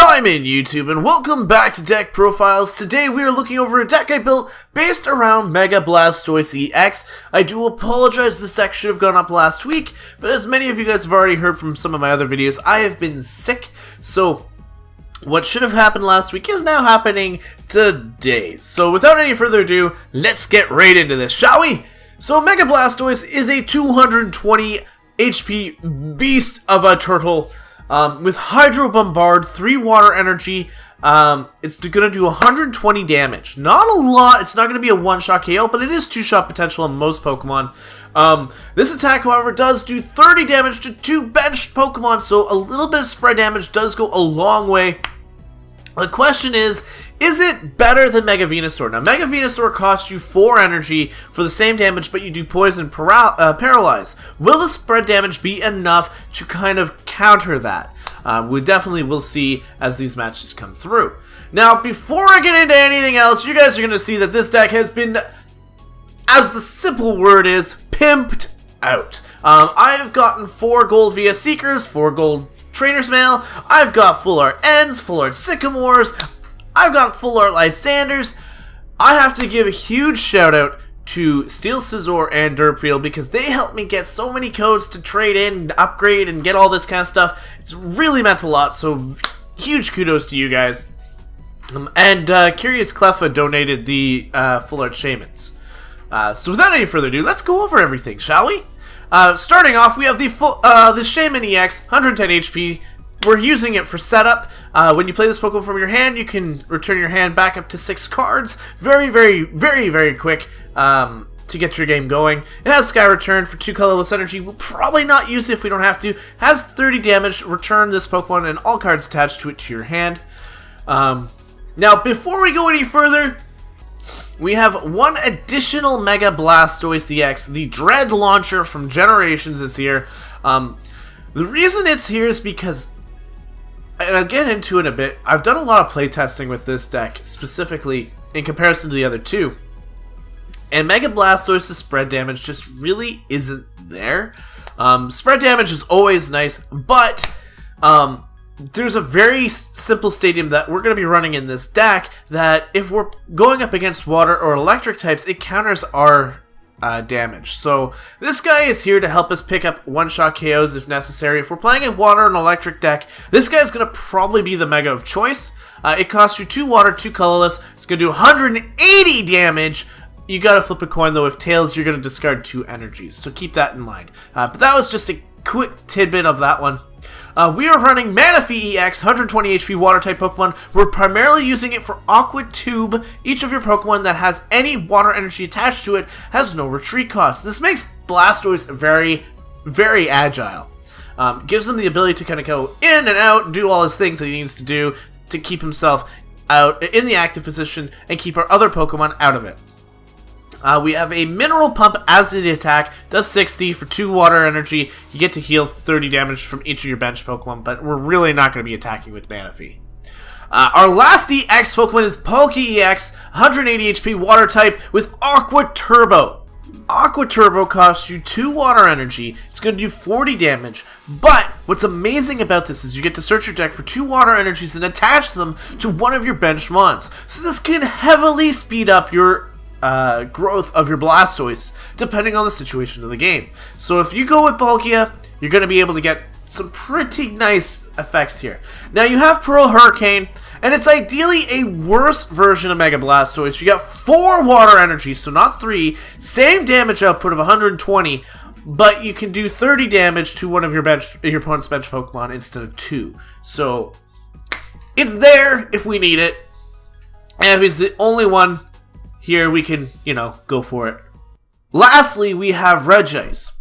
Time in YouTube, and welcome back to Deck Profiles. Today we are looking over a deck I built based around Mega Blastoise EX. I do apologize, this deck should have gone up last week, but as many of you guys have already heard from some of my other videos, I have been sick, so what should have happened last week is now happening today. So without any further ado, let's get right into this, shall we? So Mega Blastoise is a 220 HP beast of a turtle. With Hydro Bombard, 3 water energy, it's going to do 120 damage. Not a lot, it's not going to be a one-shot KO, but it is 2-shot potential on most Pokemon. This attack, however, does do 30 damage to 2 benched Pokemon, so a little bit of spread damage does go a long way. The question is it better than Mega Venusaur? Now, Mega Venusaur costs you 4 energy for the same damage, but you do Poison Paralyze. Will the spread damage be enough to kind of counter that? We definitely will see as these matches come through. Now, before I get into anything else, you guys are going to see that this deck has been, as the simple word is, pimped out. I have gotten 4 gold via Seekers, 4 gold Trainer's Mail, I've got Full Art Ends, Full Art Sycamores, I've got Full Art Lysanders. I have to give a huge shout out to Steel Scizor and Derpfield because they helped me get so many codes to trade in, upgrade, and get all this kind of stuff. It's really meant a lot, so huge kudos to you guys. And Curious Cleffa donated the Full Art Shamans. So without any further ado, let's go over everything, shall we? Starting off, we have the Shaman EX, 110 HP. We're using it for setup. When you play this Pokemon from your hand, you can return your hand back up to 6 cards. Very quick to get your game going. It has Sky Return for 2 colorless energy. We'll probably not use it if we don't have to. Has 30 damage. Return this Pokemon and all cards attached to it to your hand. Now, before we go any further, we have one additional Mega Blastoise EX. The Dread Launcher from Generations is here. The reason it's here is because, and I'll get into it a bit, I've done a lot of playtesting with this deck, specifically in comparison to the other two. And Mega Blastoise's spread damage just really isn't there. Spread damage is always nice, but there's a very simple stadium that we're going to be running in this deck that if we're going up against water or electric types, it counters our damage. So this guy is here to help us pick up one-shot KOs if necessary. If we're playing a water and electric deck, this guy's going to probably be the Mega of choice. It costs you 2 water, 2 colorless. It's going to do 180 damage. You got to flip a coin though. If tails, you're going to discard 2 energies. So keep that in mind. But that was just a quick tidbit of that one. We are running Manaphy EX, 120 HP Water-type Pokemon. We're primarily using it for Aqua Tube. Each of your Pokemon that has any water energy attached to it has no retreat cost. This makes Blastoise very agile. Gives him the ability to kind of go in and out and do all his things that he needs to do to keep himself out in the active position and keep our other Pokemon out of it. We have a Mineral Pump as the attack, does 60 for 2 water energy. You get to heal 30 damage from each of your bench Pokemon, but we're really not going to be attacking with Manaphy. Our last EX Pokemon is Palkia EX, 180 HP Water type with Aqua Turbo. Aqua Turbo costs you 2 water energy. It's going to do 40 damage, but what's amazing about this is you get to search your deck for 2 water energies and attach them to one of your bench mons. So this can heavily speed up your growth of your Blastoise depending on the situation of the game. So if you go with Palkia, you're going to be able to get some pretty nice effects here. Now you have Pearl Hurricane, and it's ideally a worse version of Mega Blastoise. You got 4 water energy, so not 3, same damage output of 120, but you can do 30 damage to one of your opponent's bench Pokemon instead of 2. So it's there if we need it, and if it's the only one here, we can, go for it. Lastly, we have Regice.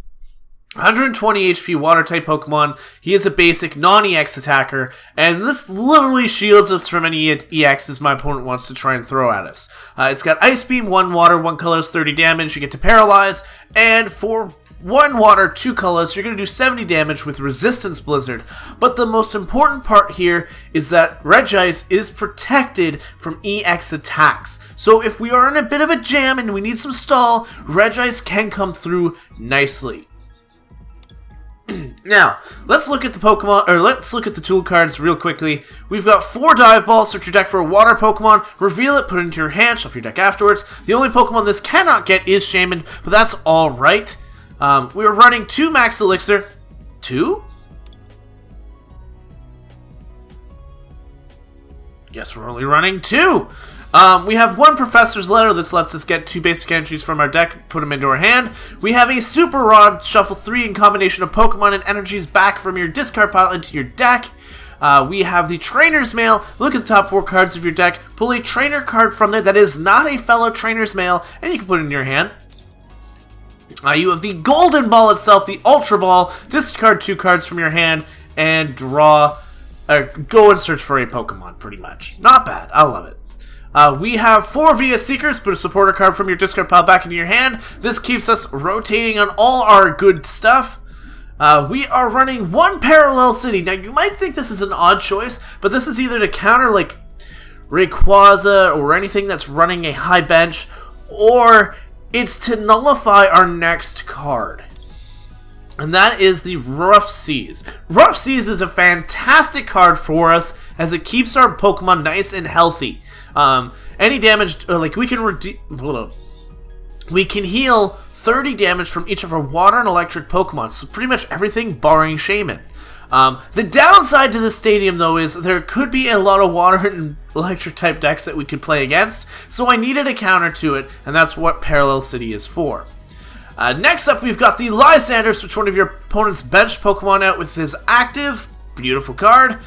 120 HP Water-type Pokemon. He is a basic non-EX attacker, and this literally shields us from any EXs my opponent wants to try and throw at us. It's got Ice Beam, 1 water, 1 colorless, 30 damage. You get to Paralyze, and for 1 water, 2 colors, you're going to do 70 damage with Resistance Blizzard. But the most important part here is that Regice is protected from EX attacks. So if we are in a bit of a jam and we need some stall, Regice can come through nicely. Now, let's look at the Pokemon, or let's look at the tool cards real quickly. We've got 4 Dive Balls, search your deck for a water Pokemon, reveal it, put it into your hand, shuffle your deck afterwards. The only Pokemon this cannot get is Shaman, but that's alright. We're running 2 Max Elixir. 2? Guess we're only running 2. We have 1 Professor's Letter. This lets us get 2 basic entries from our deck, put them into our hand. We have a Super Rod, shuffle 3 in combination of Pokemon and energies back from your discard pile into your deck. We have the Trainer's Mail. Look at the top 4 cards of your deck, pull a trainer card from there that is not a fellow Trainer's Mail, and you can put it in your hand. You have the Golden Ball itself, the Ultra Ball. Discard 2 cards from your hand and draw, go and search for a Pokemon, pretty much. Not bad, I love it. We have 4 Via Seekers, put a supporter card from your discard pile back into your hand. This keeps us rotating on all our good stuff. We are running 1 Parallel City. Now, you might think this is an odd choice, but this is either to counter, like, Rayquaza or anything that's running a high bench, or it's to nullify our next card. And that is the Rough Seas. Rough Seas is a fantastic card for us, as it keeps our Pokemon nice and healthy. Any damage, like we can heal 30 damage from each of our water and electric Pokemon, so pretty much everything barring Shaman. The downside to this stadium, though, is there could be a lot of water and electric type decks that we could play against, so I needed a counter to it, and that's what Parallel City is for. Next up, we've got the Lysander. Switch one of your opponent's bench Pokemon out with his active. Beautiful card.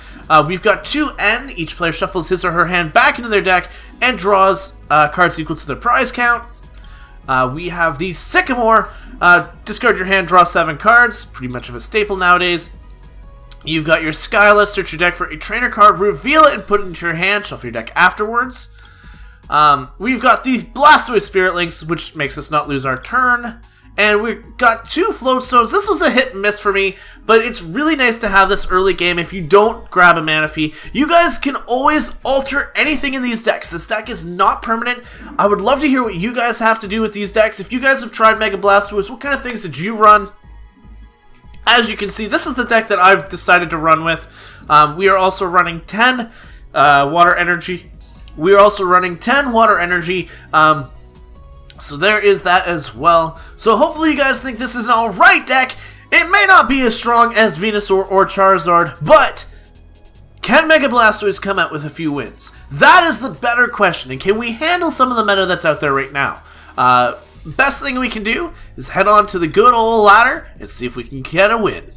We've got 2 N. Each player shuffles his or her hand back into their deck and draws cards equal to their prize count. We have the Sycamore. Discard your hand, draw 7 cards. Pretty much of a staple nowadays. You've got your Skyless. Search your deck for a trainer card, reveal it, and put it into your hand. Shuffle your deck afterwards. We've got the Blastoise Spirit Links, which makes us not lose our turn. And we've got 2 Float Stones. This was a hit and miss for me, but it's really nice to have this early game if you don't grab a Manaphy. You guys can always alter anything in these decks. This deck is not permanent. I would love to hear what you guys have to do with these decks. If you guys have tried Mega Blastoise, what kind of things did you run? As you can see, this is the deck that I've decided to run with. We are also running 10 Water Energy. We are also running 10 Water Energy. So there is that as well. So hopefully you guys think this is an alright deck. It may not be as strong as Venusaur or Charizard, but can Mega Blastoise come out with a few wins? That is the better question, and can we handle some of the meta that's out there right now? Best thing we can do is head on to the good old ladder and see if we can get a win.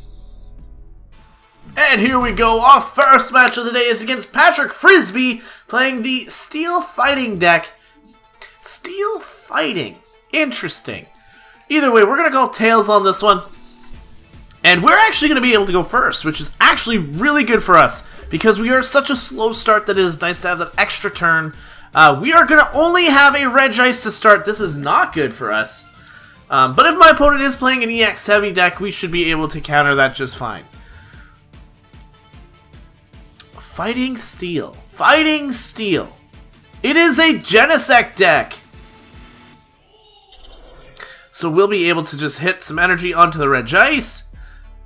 And here we go. Our first match of the day is against Patrick Frisbee, playing the Steel Fighting deck. Steel Fighting. Interesting. Either way, we're going to go Tails on this one. And we're actually going to be able to go first, which is actually really good for us, because we are such a slow start that it is nice to have that extra turn. We are going to only have a Regice to start. This is not good for us. But if my opponent is playing an EX heavy deck, we should be able to counter that just fine. Fighting Steel. Fighting Steel. It is a Genesect deck. So we'll be able to just hit some energy onto the Regice.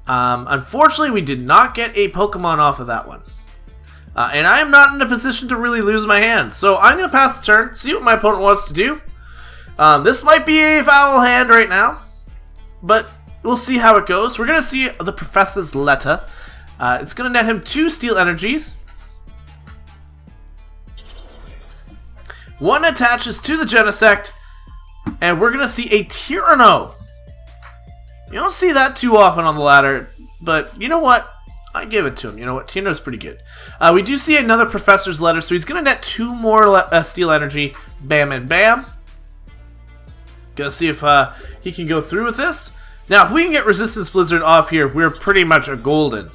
Unfortunately, we did not get a Pokemon off of that one. And I am not in a position to really lose my hand. So I'm going to pass the turn, see what my opponent wants to do. This might be a foul hand right now, but we'll see how it goes. We're going to see the Professor's Letter. It's going to net him 2 Steel Energies. 1 attaches to the Genesect, and we're going to see a Tyranno. You don't see that too often on the ladder, but you know what? I give it to him. You know what? Tyranno's pretty good. We do see another Professor's Letter, so he's going to net 2 more Steel Energy. Bam and bam. Gonna see if he can go through with this. Now, if we can get Resistance Blizzard off here, we're pretty much a golden.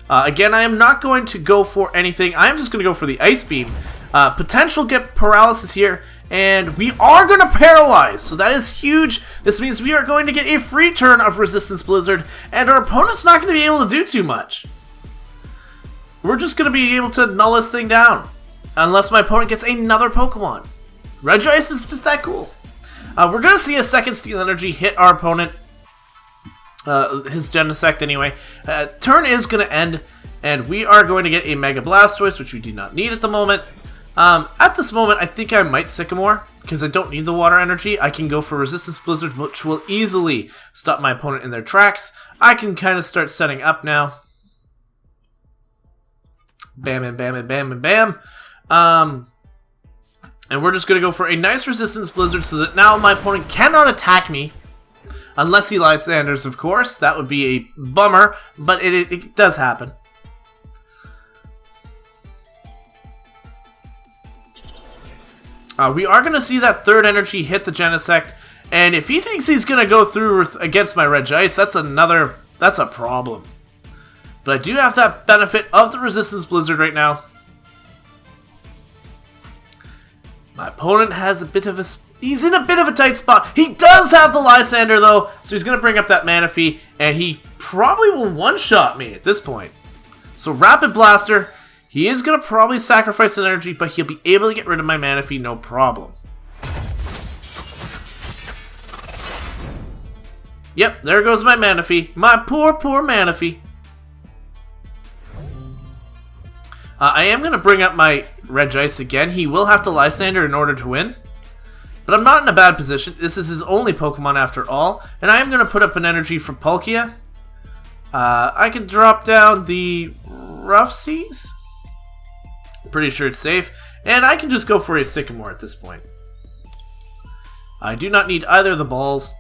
Again, I am not going to go for anything. I am just going to go for the Ice Beam. Potential get Paralysis here, and we are going to Paralyze, so that is huge. This means we are going to get a free turn of Resistance Blizzard, and our opponent's not going to be able to do too much. We're just going to be able to null this thing down, unless my opponent gets another Pokemon. Regice is just that cool. We're going to see a second Steel Energy hit our opponent. his Genesect anyway. Turn is going to end, and we are going to get a Mega Blastoise, which we do not need at the moment. At this moment, I think I might Sycamore, because I don't need the water energy. I can go for Resistance Blizzard, which will easily stop my opponent in their tracks. I can kind of start setting up now. Bam and bam and bam and bam. And we're just going to go for a nice Resistance Blizzard so that now my opponent cannot attack me. Unless he Lysanders, of course. That would be a bummer, but it does happen. We are going to see that third energy hit the Genesect, and if he thinks he's going to go through against my Regice, that's a problem. But I do have that benefit of the Resistance Blizzard right now. My opponent has he's in a bit of a tight spot. He does have the Lysander though, so he's going to bring up that Manaphy, and he probably will one-shot me at this point. So Rapid Blaster. He is going to probably sacrifice an energy, but he'll be able to get rid of my Manaphy, no problem. Yep, there goes my Manaphy. My poor, poor Manaphy. I am going to bring up my Regice again. He will have to Lysander in order to win. But I'm not in a bad position. This is his only Pokemon after all. And I am going to put up an energy for Palkia. I can drop down the Rough Seas. Pretty sure it's safe, and I can just go for a Sycamore at this point. I do not need either of the balls.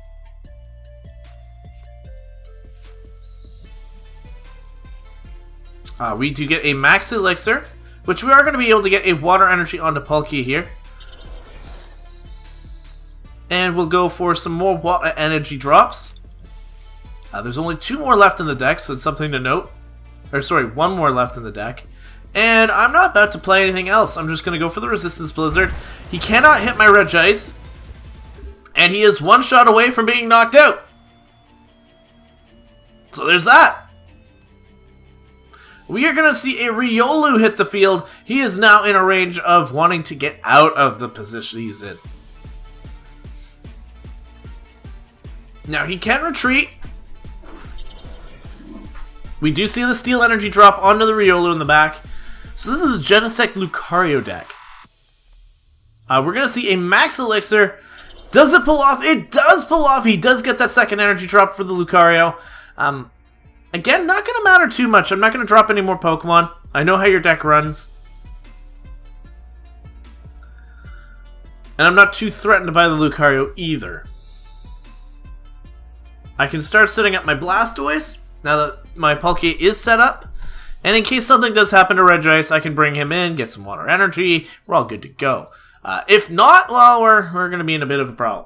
We do get a Max Elixir, which we are going to be able to get a Water Energy onto Palkia here. And we'll go for some more Water Energy drops. There's only 2 more left in the deck, so it's something to note. Or sorry, 1 more left in the deck. And I'm not about to play anything else. I'm just going to go for the Resistance Blizzard. He cannot hit my Regice. And he is 1 shot away from being knocked out. So there's that. We are going to see a Riolu hit the field. He is now in a range of wanting to get out of the position he's in. Now he can retreat. We do see the Steel Energy drop onto the Riolu in the back. So this is a Genesect Lucario deck. We're going to see a Max Elixir. Does it pull off? It does pull off. He does get that second energy drop for the Lucario. Again, not going to matter too much. I'm not going to drop any more Pokemon. I know how your deck runs. And I'm not too threatened by the Lucario either. I can start setting up my Blastoise now that my Palkia is set up. And in case something does happen to Regice, I can bring him in, get some water energy. We're all good to go. If not, well, we're going to be in a bit of a problem.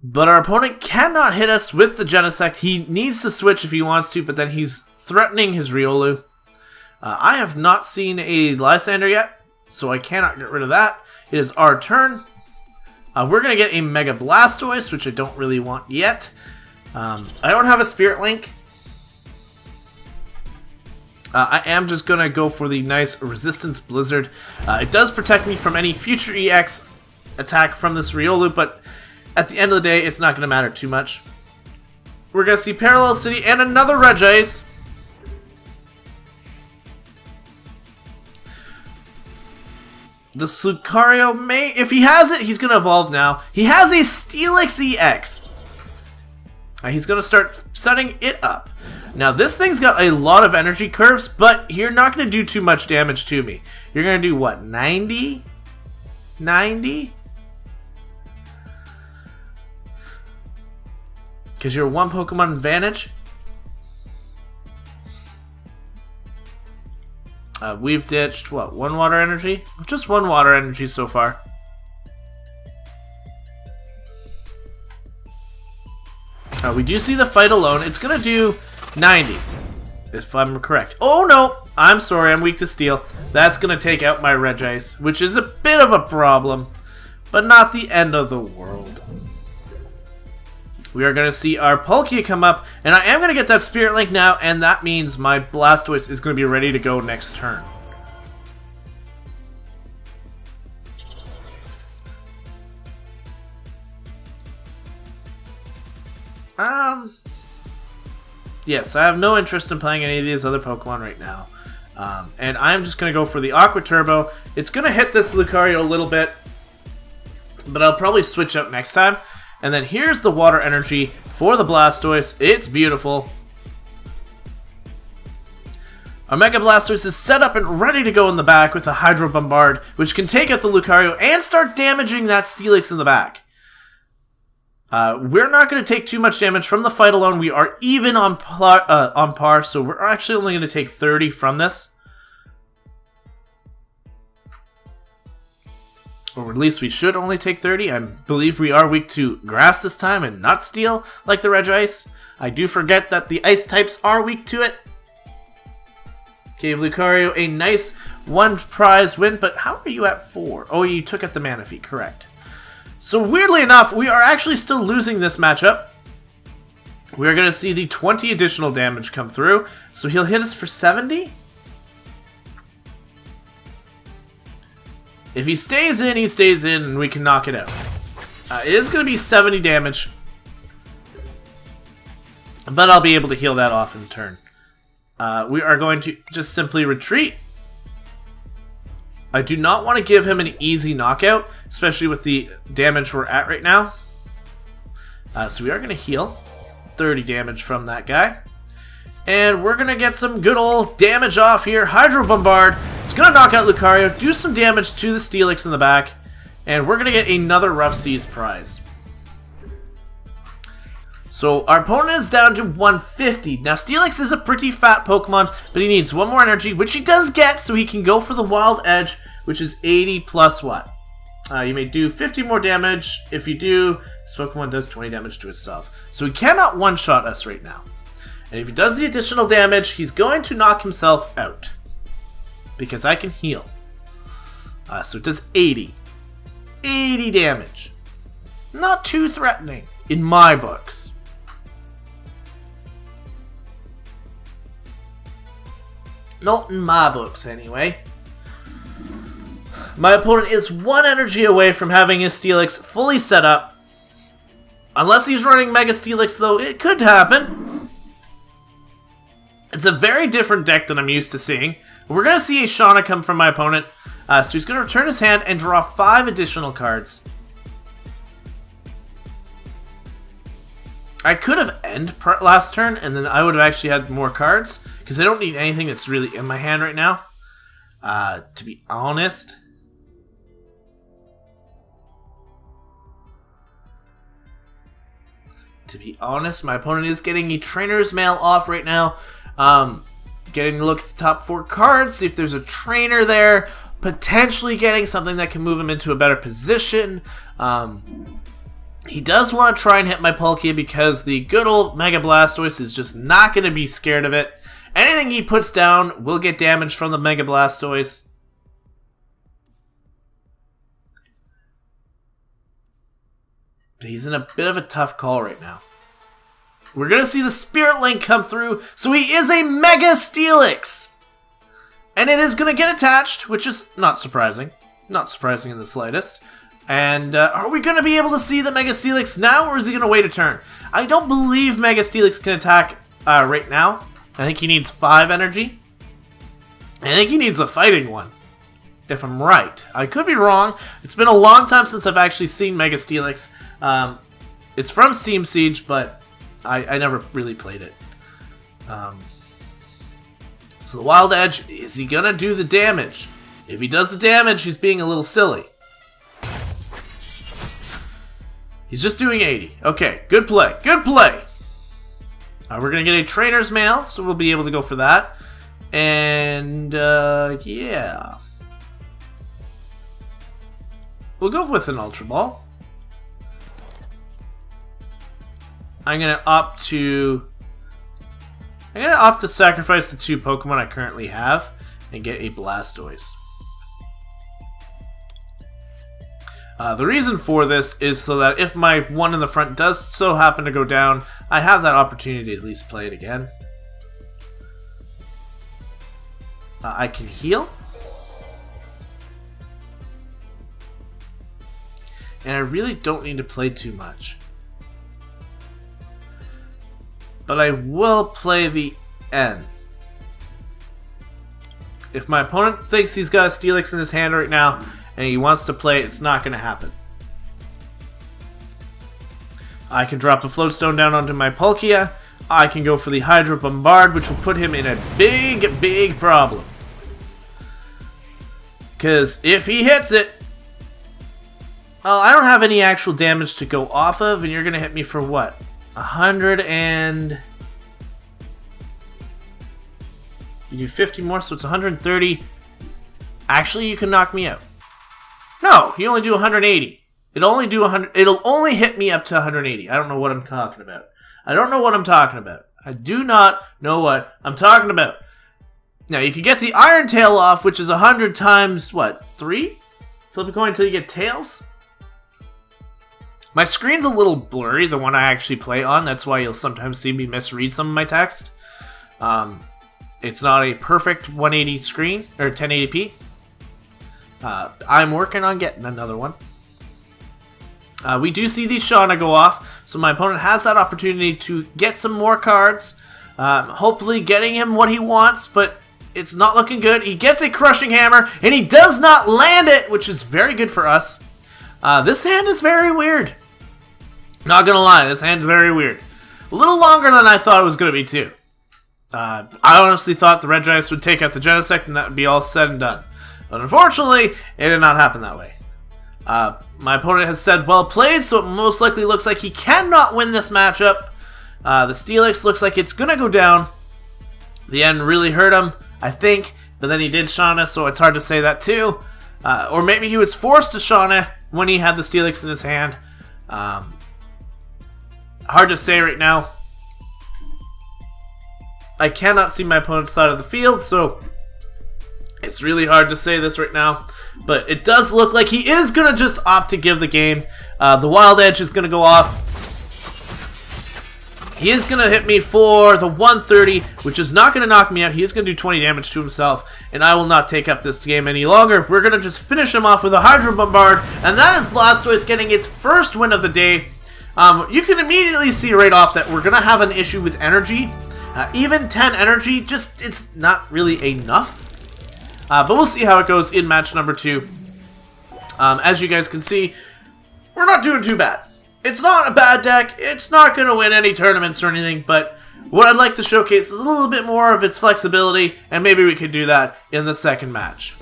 But our opponent cannot hit us with the Genesect. He needs to switch if he wants to, but then he's threatening his Riolu. I have not seen a Lysander yet, so I cannot get rid of that. It is our turn. We're going to get a Mega Blastoise, which I don't really want yet. I don't have a Spirit Link. I am just going to go for the nice Resistance Blizzard. It does protect me from any future EX attack from this Riolu, but at the end of the day, it's not going to matter too much. We're going to see Parallel City and another Regice. This Lucario may, if he has it, he's going to evolve now. He has a Steelix EX. He's going to start setting it up. Now, this thing's got a lot of energy curves, but you're not going to do too much damage to me. You're going to do, what, 90? 90? Because you're 1 Pokemon advantage. We've ditched, what, 1 water energy? Just 1 water energy so far. We do see the fight alone. It's going to do 90, if I'm correct. Oh, no. I'm sorry. I'm weak to steel. That's going to take out my Regice, which is a bit of a problem, but not the end of the world. We are going to see our Palkia come up, and I am going to get that Spirit Link now, and that means my Blastoise is going to be ready to go next turn. Yes, I have no interest in playing any of these other Pokemon right now. And I'm just going to go for the Aqua Turbo. It's going to hit this Lucario a little bit, but I'll probably switch out next time. And then here's the Water Energy for the Blastoise. It's beautiful. Our Mega Blastoise is set up and ready to go in the back with a Hydro Bombard, which can take out the Lucario and start damaging that Steelix in the back. We're not going to take too much damage from the fight alone. We are even on par, so we're actually only going to take 30 from this. Or at least we should only take 30. I believe we are weak to Grass this time and not Steel, like the Regice. I do forget that the Ice types are weak to it. Gave Lucario a nice 1 prize win, but how are you at 4? Oh, you took out the Manaphy, correct. So weirdly enough, we are actually still losing this matchup. We are going to see the 20 additional damage come through. So he'll hit us for 70. If he stays in, he stays in, and we can knock it out. It is going to be 70 damage. But I'll be able to heal that off in turn. We are going to just simply retreat. I do not want to give him an easy knockout, especially with the damage we're at right now. So we are going to heal 30 damage from that guy. And we're going to get some good old damage off here. Hydro Bombard. It's going to knock out Lucario, do some damage to the Steelix in the back. And we're going to get another Rough Seas prize. So our opponent is down to 150. Now Steelix is a pretty fat Pokemon, but he needs 1 more energy, which he does get, so he can go for the Wild Edge, which is 80 plus what? You may do 50 more damage. If you do, this Pokemon does 20 damage to itself. So he cannot one-shot us right now. And if he does the additional damage, he's going to knock himself out. Because I can heal. So it does 80. 80 damage. Not too threatening, in my books. Not in my books, anyway. My opponent is 1 energy away from having his Steelix fully set up. Unless he's running Mega Steelix, though, it could happen. It's a very different deck than I'm used to seeing. We're going to see a Shauna come from my opponent. So he's going to return his hand and draw 5 additional cards. I could have ended last turn, and then I would have actually had more cards, because I don't need anything that's really in my hand right now, to be honest. My opponent is getting a Trainer's Mail off right now. Getting to look at the top 4 cards, see if there's a trainer there, potentially getting something that can move him into a better position. He does want to try and hit my Palkia because the good old Mega Blastoise is just not going to be scared of it. Anything he puts down will get damage from the Mega Blastoise. But he's in a bit of a tough call right now. We're going to see the Spirit Link come through, so he is a Mega Steelix! And it is going to get attached, which is not surprising. Not surprising in the slightest. And are we going to be able to see the Mega Steelix now, or is he going to wait a turn? I don't believe Mega Steelix can attack right now. I think he needs 5 energy. I think he needs a fighting one, if I'm right. I could be wrong. It's been a long time since I've actually seen Mega Steelix. It's from Steam Siege, but I never really played it. So the Wild Edge, is he going to do the damage? If he does the damage, he's being a little silly. He's just doing 80. Okay, good play. Good play. We're going to get a Trainer's Mail, so we'll be able to go for that. And, yeah. We'll go with an Ultra Ball. I'm going to opt to sacrifice the 2 Pokemon I currently have and get a Blastoise. The reason for this is so that if my one in the front does so happen to go down, I have that opportunity to at least play it again. I can heal. And I really don't need to play too much. but I will play the N. If my opponent thinks he's got a Steelix in his hand right now and he wants to play it, it's not going to happen. I can drop a Floatstone down onto my Palkia. I can go for the Hydro Bombard, which will put him in a big problem. Because if he hits it, well, I don't have any actual damage to go off of, and you're going to hit me for what? 100 and... You do 50 more, so it's 130. Actually, you can knock me out. No, you only do 180. It'll only hit me up to 180. I don't know what I'm talking about. I don't know what I'm talking about. I do not know what I'm talking about. Now, you can get the Iron Tail off, which is 100 times, what, 3? Flip a coin until you get tails? My screen's a little blurry, the one I actually play on. That's why you'll sometimes see me misread some of my text. It's not a perfect 180 screen, or 1080p. I'm working on getting another one. We do see the Shauna go off, so my opponent has that opportunity to get some more cards. Hopefully getting him what he wants, but it's not looking good. He gets a Crushing Hammer, and he does not land it, which is very good for us. This hand is very weird. Not gonna lie, this hand is very weird. A little longer than I thought it was gonna be, too. I honestly thought the Regice would take out the Genesect, and that would be all said and done. But unfortunately, it did not happen that way. My opponent has said well played, so it most likely looks like he cannot win this matchup. The Steelix looks like it's going to go down. The N really hurt him, I think, but then he did Shauna, so it's hard to say that too. Or maybe he was forced to Shauna when he had the Steelix in his hand. Hard to say right now. I cannot see my opponent's side of the field, so it's really hard to say this right now. But it does look like he is going to just opt to give the game. The Wild Edge is going to go off. He is going to hit me for the 130, which is not going to knock me out. He is going to do 20 damage to himself, and I will not take up this game any longer. We're going to just finish him off with a Hydro Bombard, and that is Blastoise getting its first win of the day. You can immediately see right off that we're going to have an issue with energy. Even 10 energy, it's not really enough. But we'll see how it goes in match number 2. As you guys can see, we're not doing too bad. It's not a bad deck. It's not going to win any tournaments or anything, but what I'd like to showcase is a little bit more of its flexibility, and maybe we could do that in the second match.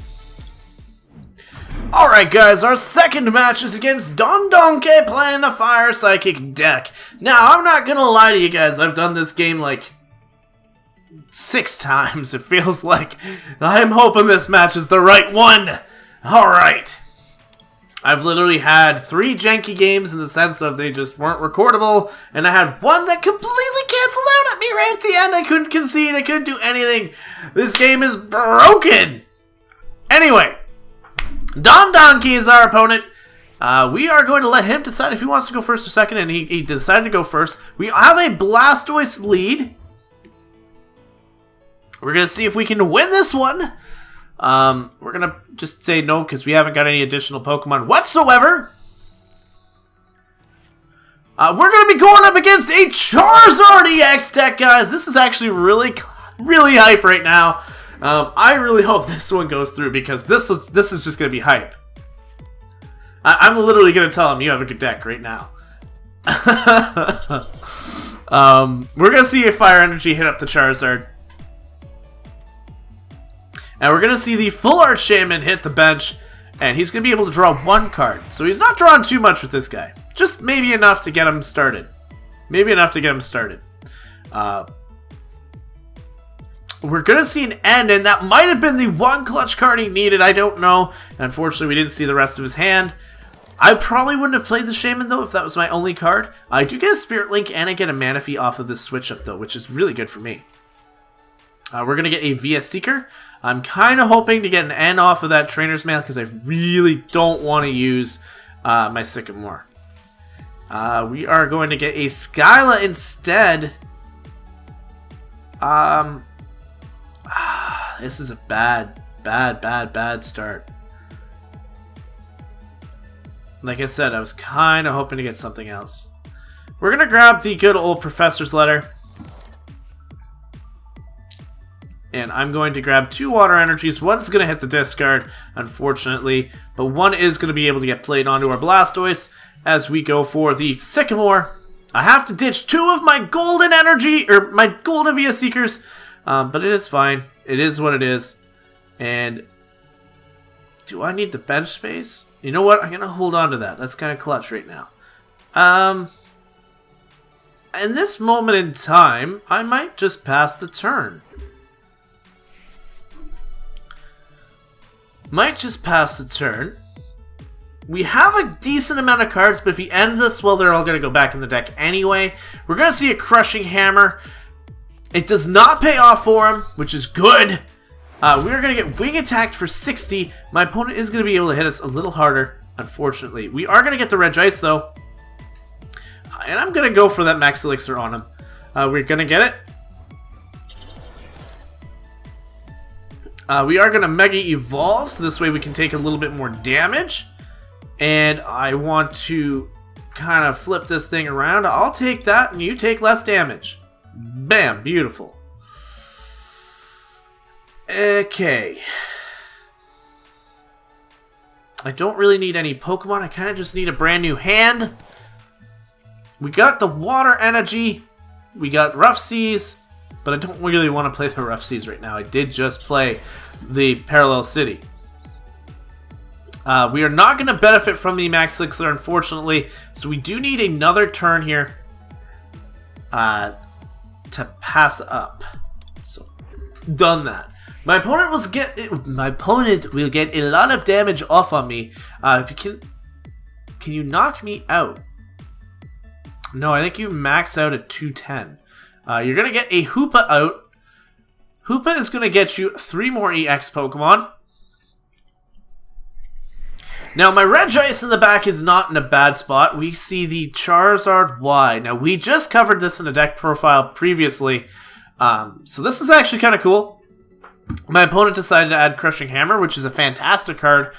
Alright guys, our second match is against Don Donkey playing a Fire Psychic deck. Now, I'm not going to lie to you guys, I've done this game like 6 times, it feels like. I'm hoping this match is the right one. Alright. I've literally had 3 janky games in the sense of they just weren't recordable, and I had one that completely canceled out at me right at the end. I couldn't concede, I couldn't do anything. This game is broken. Anyway, Don Donkey is our opponent. We are going to let him decide if he wants to go first or second, and he decided to go first. We have a Blastoise lead. We're going to see if we can win this one. We're going to just say no because we haven't got any additional Pokemon whatsoever. We're going to be going up against a Charizard EX deck, guys. This is actually really hype right now. I really hope this one goes through because this is just going to be hype. I'm literally going to tell him you have a good deck right now. We're going to see a Fire Energy hit up the Charizard. And we're going to see the Full Art Shaman hit the bench, and he's going to be able to draw 1 card. So he's not drawing too much with this guy. Just maybe enough to get him started. We're going to see an end, and that might have been the 1 clutch card he needed. I don't know. Unfortunately, we didn't see the rest of his hand. I probably wouldn't have played the Shaman, though, if that was my only card. I do get a Spirit Link, and I get a Manaphy off of this switch-up, though, which is really good for me. We're going to get a VS Seeker. I'm kind of hoping to get an N off of that Trainer's Mail because I really don't want to use my Sycamore. We are going to get a Skyla instead. This is a bad start. Like I said, I was kind of hoping to get something else. We're going to grab the good old Professor's Letter. And I'm going to grab 2 water energies. One's going to hit the discard, unfortunately. But one is going to be able to get played onto our Blastoise as we go for the Sycamore. I have to ditch 2 of my golden energy, or my golden VS Seekers. But it is fine. It is what it is. And do I need the bench space? You know what? I'm going to hold on to that. That's kind of clutch right now. In this moment in time, I might just pass the turn. Might just pass the turn. We have a decent amount of cards, but if he ends us, well, they're all going to go back in the deck anyway. We're going to see a Crushing Hammer. It does not pay off for him, which is good. We're going to get Wing attacked for 60. My opponent is going to be able to hit us a little harder, unfortunately. We are going to get the Regice, though. And I'm going to go for that Max Elixir on him. We're going to get it. We are going to Mega Evolve, so this way we can take a little bit more damage. And I want to kind of flip this thing around. I'll take that, and you take less damage. Bam, beautiful. Okay. I don't really need any Pokemon. I kind of just need a brand new hand. We got the water energy. We got Rough Seas. But I don't really want to play the Rough Seas right now. I did just play the Parallel City. We are not going to benefit from the Max Elixir, unfortunately. So we do need another turn here to pass up. So, done that. My opponent will get a lot of damage off on me. Can you knock me out? No, I think you max out at 210. You're going to get a Hoopa out. Hoopa is going to get you 3 more EX Pokemon. Now, my Regice in the back is not in a bad spot. We see the Charizard Y. Now, we just covered this in a deck profile previously. So this is actually kind of cool. My opponent decided to add Crushing Hammer, which is a fantastic card.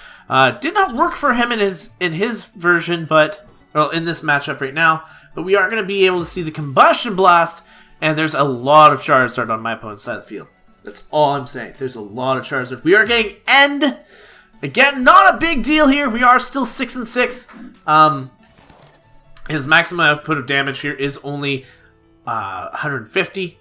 Did not work for him in his version, but well, in this matchup right now. But we are going to be able to see the Combustion Blast, and there's a lot of Charizard on my opponent's side of the field. That's all I'm saying. There's a lot of Charizard. We are getting End. Again, not a big deal here. We are still 6-6. His maximum output of damage here is only 150.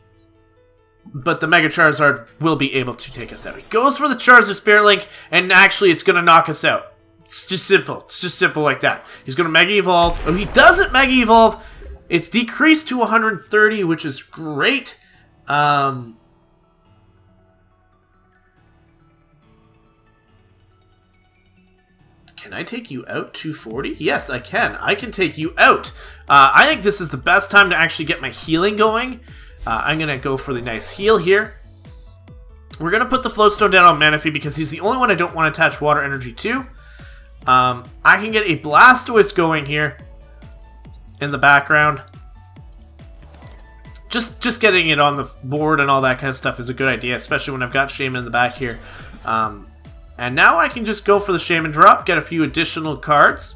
But the Mega Charizard will be able to take us out. He goes for the Charizard Spirit Link, and actually it's going to knock us out. It's just simple. It's just simple like that. He's going to Mega Evolve. Oh, he doesn't Mega Evolve. It's decreased to 130, which is great. Can I take you out 240? Yes, I can. I can take you out. I think this is the best time to actually get my healing going. I'm going to go for the nice heal here. We're going to put the Floatstone down on Manaphy because he's the only one I don't want to attach water energy to. I can get a Blastoise going here in the background. Just getting it on the board and all that kind of stuff is a good idea, especially when I've got Shaman in the back here. And now I can just go for the Shaman drop, get a few additional cards.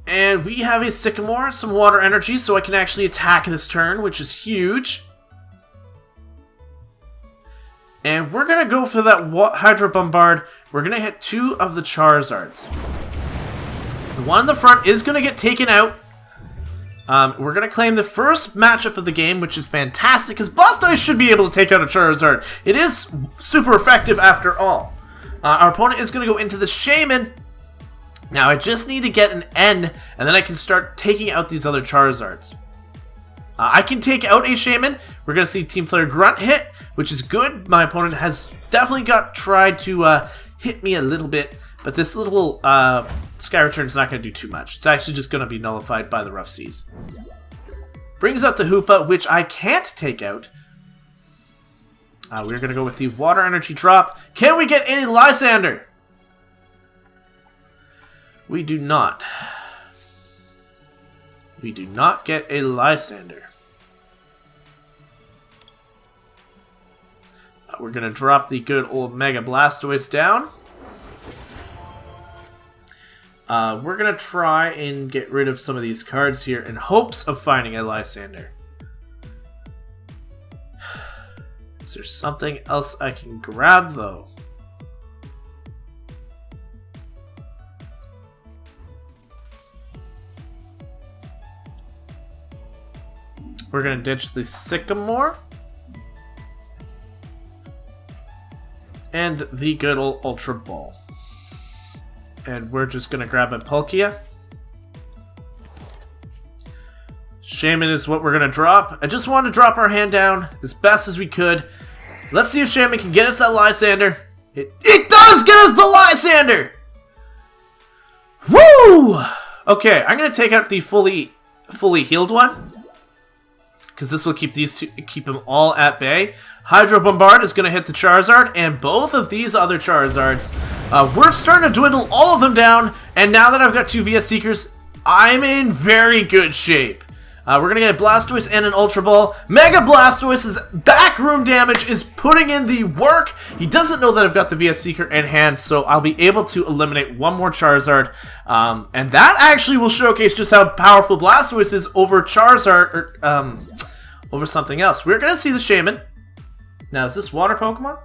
And we have a Sycamore, some water energy, so I can actually attack this turn, which is huge. And we're going to go for that Hydro Bombard. We're going to hit 2 of the Charizards. The one in the front is going to get taken out. We're going to claim the first matchup of the game, which is fantastic, because Blastoise should be able to take out a Charizard. It is super effective after all. Our opponent is going to go into the Shaman. Now, I just need to get an N, and then I can start taking out these other Charizards. I can take out a Shaman. We're going to see Team Player Grunt hit, which is good. My opponent has definitely tried to hit me a little bit, but this little Sky Return is not going to do too much. It's actually just going to be nullified by the Rough Seas. Brings out the Hoopa, which I can't take out. We're going to go with the Water Energy drop. Can we get a Lysander? We do not. We do not get a Lysander. We're going to drop the good old Mega Blastoise down. We're going to try and get rid of some of these cards here in hopes of finding a Lysander. Is there something else I can grab, though? We're going to ditch the Sycamore. And the good old Ultra Ball. And we're just going to grab a Palkia. Shaman is what we're going to drop. I just want to drop our hand down as best as we could. Let's see if Shaman can get us that Lysander. It does get us the Lysander! Woo! Okay, I'm going to take out the fully healed one. Because this will keep them all at bay. Hydro Bombard is going to hit the Charizard, and both of these other Charizards, we're starting to dwindle all of them down, and now that I've got 2 VS Seekers, I'm in very good shape. We're going to get a Blastoise and an Ultra Ball. Mega Blastoise's backroom damage is putting in the work. He doesn't know that I've got the VS Seeker in hand, so I'll be able to eliminate one more Charizard. And that actually will showcase just how powerful Blastoise is over Charizard, or over something else. We're going to see the Shaman. Now, is this water Pokemon?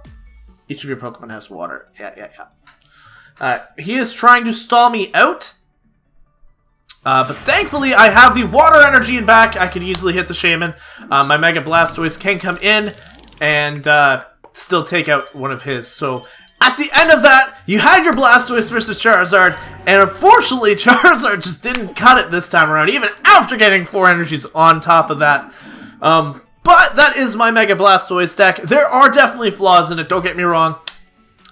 Each of your Pokemon has water. Yeah. He is trying to stall me out. But thankfully, I have the water energy in back. I can easily hit the Shaman. My Mega Blastoise can come in and still take out one of his. So, at the end of that, you had your Blastoise versus Charizard. And unfortunately, Charizard just didn't cut it this time around, even after getting 4 energies on top of that. But that is my Mega Blastoise deck. There are definitely flaws in it, don't get me wrong.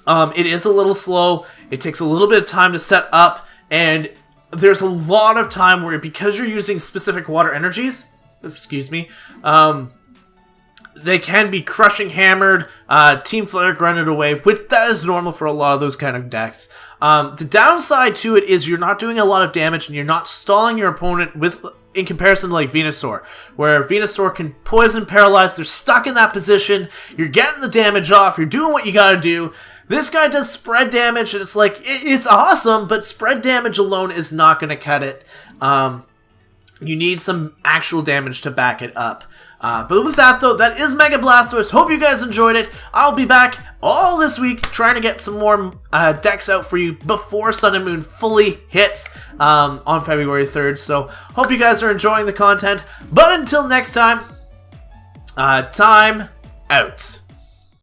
It is a little slow. It takes a little bit of time to set up. And there's a lot of time where, because you're using specific water energies, excuse me, they can be crushing hammered, Team Flare grunted away, which that is normal for a lot of those kind of decks. The downside to it is you're not doing a lot of damage and you're not stalling your opponent in comparison to like Venusaur, where Venusaur can poison, paralyze, they're stuck in that position, you're getting the damage off, you're doing what you gotta do. This guy does spread damage, and it's like, it's awesome, but spread damage alone is not going to cut it. You need some actual damage to back it up. But with that, though, that is Mega Blastoise. Hope you guys enjoyed it. I'll be back all this week trying to get some more decks out for you before Sun and Moon fully hits on February 3rd. So, hope you guys are enjoying the content. But until next time, time out.